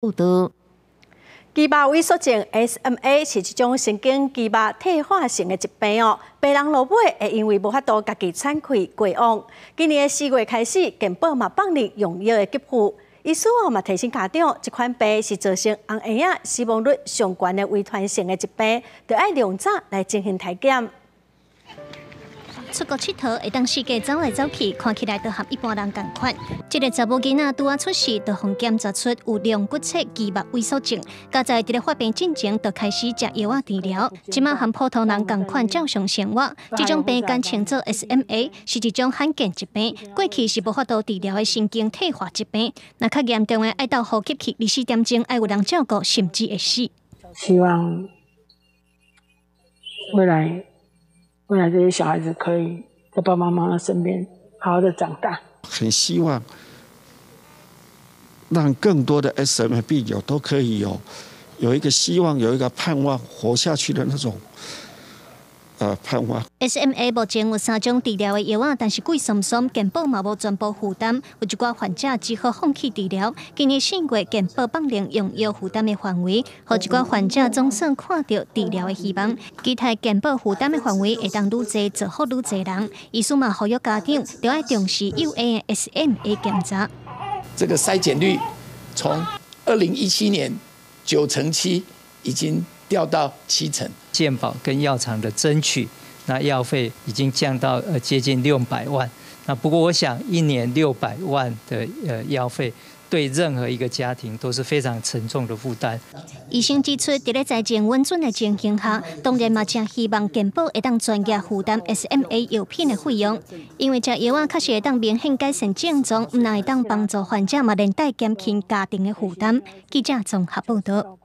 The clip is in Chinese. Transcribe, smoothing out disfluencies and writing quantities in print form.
报道。鸡肉萎缩症 （SMA） 是一种神经肌肉退化性的疾病哦。病人落尾会因为无法度家己喘气过往。今年4月开始，健保嘛放任用药的给付。医师嘛提醒家长，这款病是造成红AIDS死亡率上悬的遗传性的疾病，就要量早来进行体检。出国佚佗会当世界走来走去，看起来都和一般人同款。这个查某囡仔拄啊出世，就互检查出有量骨侧肌肉萎缩症，加在伫咧发病进前就开始食药啊治疗，即马和普通人同款照常生活。这种病简称作 SMA， 是一种罕见疾病，过去是无法度治疗的神经退化疾病。那较严重的，爱到呼吸器24点钟，爱有人照顾，甚至会死。希望未来这些小孩子可以在爸爸妈妈身边好好的长大。很希望让更多的 SMA 病友都可以有一个希望，有一个盼望，活下去的那种盼望。SMA 目前有3种治疗的药啊，但是贵松松，健保嘛无全部负担，有一寡患者只好放弃治疗。今年4月，健保放任用药负担的范围，和一寡患者总算看到治疗的希望。期待健保负担的范围会当愈侪，做好愈侪人。医师嘛呼吁家长，就要重视幼儿的 SMA 检查。这个筛检率从2017年9成7，已经掉到7成。健保跟药厂的争取，那药费已经降到接近600万。那不过我想，1年600万的药费，对任何一个家庭都是非常沉重的负担。医生指出，在财政稳准的情形下，当然嘛正希望健保会当专业负担 SMA 药品的费用，因为这药啊确实会当明显改善症状，唔但会当帮助患者嘛连带减轻家庭的负担。记者综合报道。